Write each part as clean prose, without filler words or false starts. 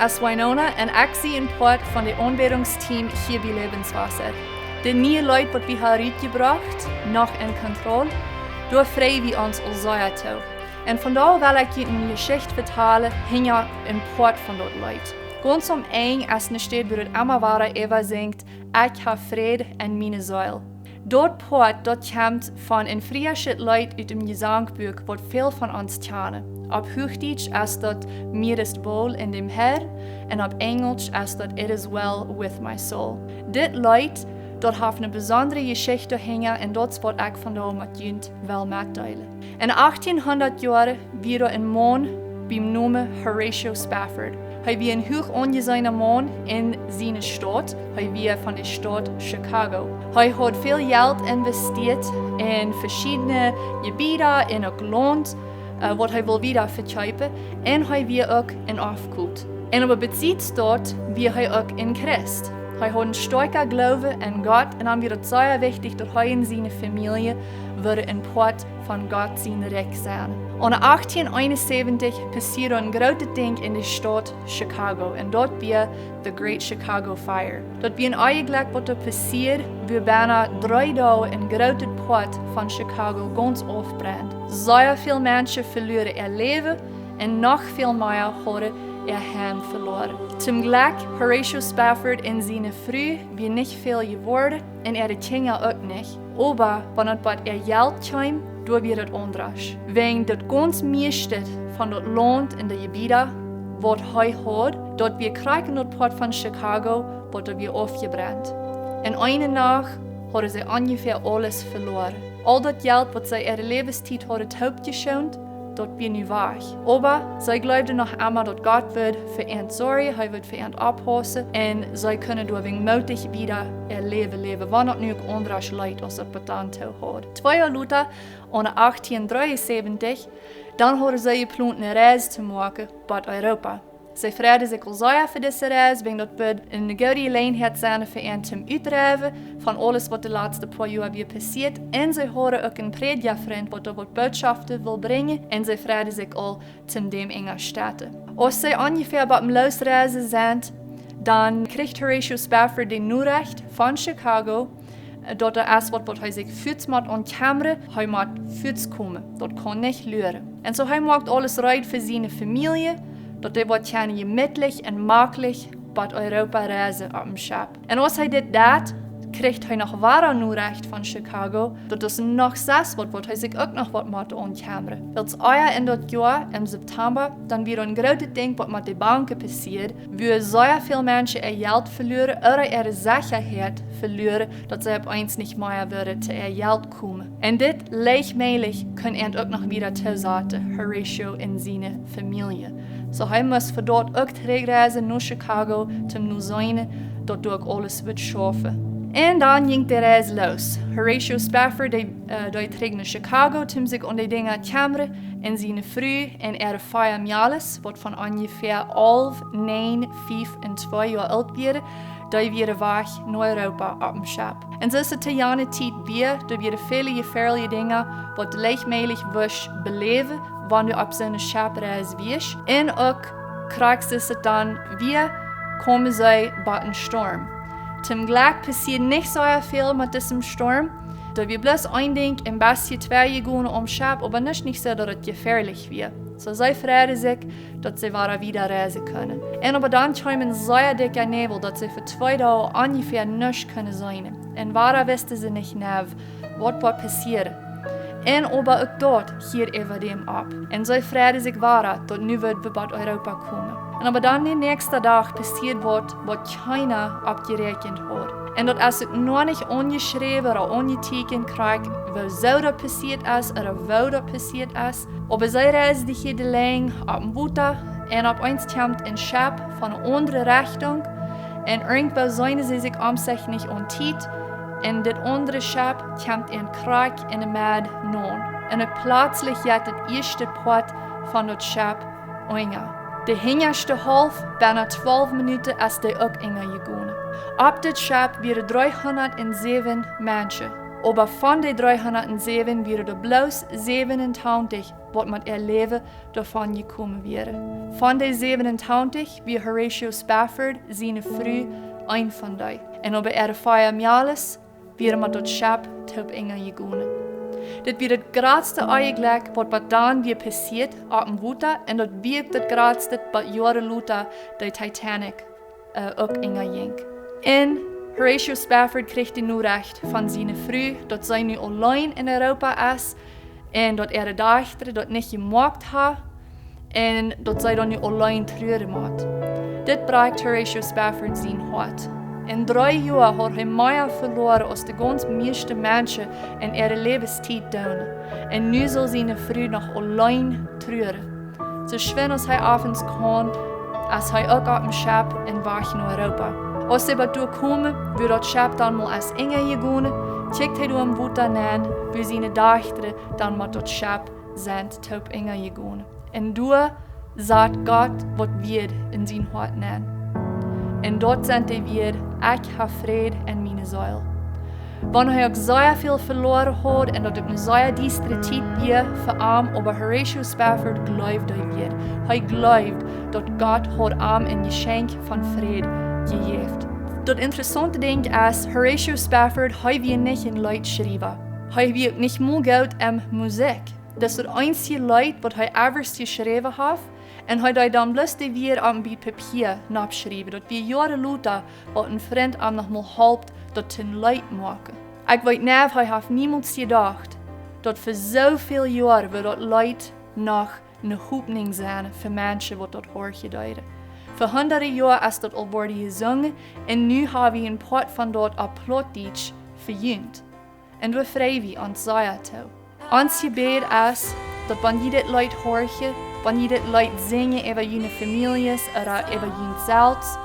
as Winona en ek zie een poort van de onbedingsteam hier bij Lebenswasser. De nieuwe Leute wordt wir herutgebracht, noch in Kontrolle, door vrij wie ons Osaya toe. En vandaar wil ik je een geschichte vertalen, hing ja een poort van dat Leute. Ganz om eng, als ne steht, wird Amavara Eva singt, ich habe Friede en meine Säule. Dort poort, dort kommt von een Friesche Leute uit dem Gesangbuch, wat veel van ons kennen. Op Hochdeutsch is dat mir ist wohl in dem Herr, en op Englisch is dat it is well with my soul. Dit Leute, dort heeft een bijzondere geschichte hingen en dat wat ik vandaag met jullie wil meedelen. In 1800 jaren werd een man beim Namen Horatio Spafford. Hij was een hoog aangeziene man in zijn stad. Hij was van de stad Chicago. Hij had veel geld geïnvesteerd in verschillende gebieden en ook land, wat hij wil weer verkopen. En hij was ook een afgoed. En op het bezitstad was hij ook in Christ. Hij had een sterke geloof in God en dan werd het zeer wichtig dat hij en zijn familie weer een poort van God zijn rijk zijn. In 1871 passierte een grote ding in de stad Chicago en dat was de Great Chicago Fire. Dat was eigenlijk wat er passiert, wie bijna 3 dagen een grote poort van Chicago ganz afbrandt. Zeer veel mensen verloren hun leven en nog veel meer hadden ihr Heim verloren. Zum Glück Horatio Spafford in seine Früh wie nicht viel geworden und ihre Kinder auch nicht. Aber wenn es bei ihr Geld kam, dann wird es anders. Wegen das ganz meiste von das Land in der Gebiete, was er hat, dort wir kriegen das Port von Chicago, wird wir aufgebrannt. In einer Nacht haben sie ungefähr alles verloren. All das Geld, was sie ihre Lebenszeit haben aufgeschaut, dat wir nu weg. Aber sie glaubten noch einmal, dass Gott wird für ihn sorgen, er wird für ihn abpassen und sie können durch mutig wieder ihr Leben leben, wann es nu auch andere Leute als das betant hat. 2 Jahre später, in 1873, dann haben sie geplant, eine Reise zu machen bei Europa. Sie freuen sich sehr für diese Reise, wegen das wird eine gute Gelegenheit sein für ihn zum Uitreiben von alles, was die letzten paar Jahre passiert. Und sie haben auch einen Predigerfreund, der Botschaften will bringen, und sie freuen sich auch zum dem enger Städte. Als sie ungefähr beim Losreisen sind, dann kriegt Horatio Spafford den Nachricht von Chicago, dass erst was er sich fühlt mit und Kamera, er muss fühlt kommen. Das kann nicht lüren. Und so er macht alles right für seine Familie, dat hij wat gemütlich en makkelijk bij Europa reizen op een schip. En als hij dit deed, kreeg hij nog ware Nachricht van Chicago, dat het nog 6 wordt, wat hij zich ook nog wat moet aankameren. Als eier in dat jaar, in september, dan weer een grote ding wat met de banken passiert, waar zeer veel mensen ihr geld verloren, oder ihre Sicherheit verloren, dat ze opeens niet meer willen te ihr geld komen. En dit leegmelig kan er ook nog weer toezetten, Horatio en zijn familie. So hij moest voor dort ook terugreizen naar Chicago, om nu zijn dat ook alles wird schaffen. En dan ging de reis los. Horatio Spafford die terug naar Chicago, om zich aan die dingen te kameren, en zijn vrouw en ihre 4 meisjes, wat van ongeveer 11, 9, 5 en 2 jaar oud waren, die weer weg naar Europa op een schip. En zo is het jaren tijd weer, er werden vele gefährliche dingen, wat leegmelig was beleven, wanneer je op zo'n schipreis was. En ook krijgen ze het dan weer, komen zij bij een storm. Zum Glück passiert nicht so viel mit diesem Sturm, da wir bloß ein Ding im Bastie 2 gehen Schip, aber nicht so, dass es gefährlich wird. So sie freuen sich, dass sie wieder reisen können. Und aber dann kommen sehr dicke Nebel, dass sie für 2 Tage ungefähr nicht sein können. Und wahr wussten sie nicht was passieren. Und aber auch dort hier über dem ab. Und sie freuen sich wahr, dass nu wird wir bei Europa kommen. Und aber dann den nächsten Tag passiert was keiner abgerechnet hat. Und das ist noch nicht angeschrieben oder angeteikend gekriegt, was so da passiert ist oder wo da passiert ist. Aber sie reisen die hier lang auf dem Boot und auf eins kommt ein Schiff von einer anderen Richtung und irgendwo sehen sie sich sich nicht antiet. Und das andere Schiff kommt in Krieg in der Med nun. Und plötzlich hat das erste Port von das Schiff eingegangen. De hingerste half, bijna 12 minuten als de ook ingegaan. Op dit schip waren 307 mensen. Aber van die 307 wäre er bloos 27 wat met leven daarvan gekomen wäre. Van die 27 wie Horatio Spafford zijn vrouw een van die. En op de 5 males wäre met dat schap top enger gegaan. Dit weer het grootste eigenlijk wat dan weer passiert op een water en dat weer het grootste wat jaren later de Titanic ook enger ging. En Horatio Spafford kreeg nu recht van zijn vrouw dat zij nu alleen in Europa is en dat de dochter dat niet gemaakt had en dat zij dan nu alleen treuren moet. Dit bracht Horatio Spafford zijn hart. In 3 jaar had hij meer verloren als de ganz meeste mensen in levenstijd doen. En nu zal zijn vrouw nog alleen treuren. Zo schwin als hij avonds kan, als hij ook op een schap en weg naar Europa. Als ze bij komen, wil dat schap dan mal als enger gegaan, checkt hij door een water aan, wil zijn dochter dan met dat schap zijn top enger gegaan. En door zat God wat weer in zijn hart aan. En dort zijn hij weer, ik heb vrede in mijn ziel. Wanneer hij ook zeer veel verloren had en dat op een zeer diestere tijd weer voor hem, aber Horatio Spafford geloofde hij weer. Hij geloofde dat God had hem een geschenk van vrede gegeven. Dat interessante ding is, Horatio Spafford, hij weer niet een liedschrijver. Hij weer niet moe goed in muziek. Dat is het einzige lied wat hij ever geschreven heeft. En hij deed dan bloos de weer aan bij papier napschrijven. Dat wie jaren later wat een vriend hem nog mal helpt dat ten lied maken. Ik weet niet of hij heeft niemand gedacht dat voor zoveel jaren we dat lied nog een hoopning zijn voor mensen wat dat hoort gedaan. Voor honderden jaar is dat al worden gezongen en nu hebben we een part van dat op Plattdeutsch verjunt. En we vragen ons zeer toe. Ons gebed is dat wanneer je dit lied hoort, wanneer je dit lied zingen over je families of over jezelf,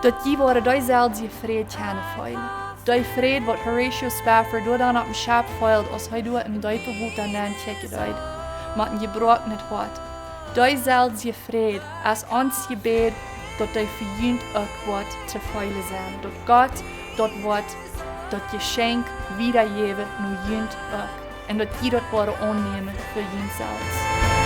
dat je worden jezelf je vrede kunnen voelen. Die vrede wat Horatio Spafford door dan op een schap voelt als hij door een diepe woed aan een kijken doet, met een gebroken hart. Die zelfs je vrede als ons gebed dat die verjunt ook wordt te voelen zijn. Dat God dat wordt dat geschenk wiedergeven nu junt ook. En dat je dat worden aannemen voor jezelf.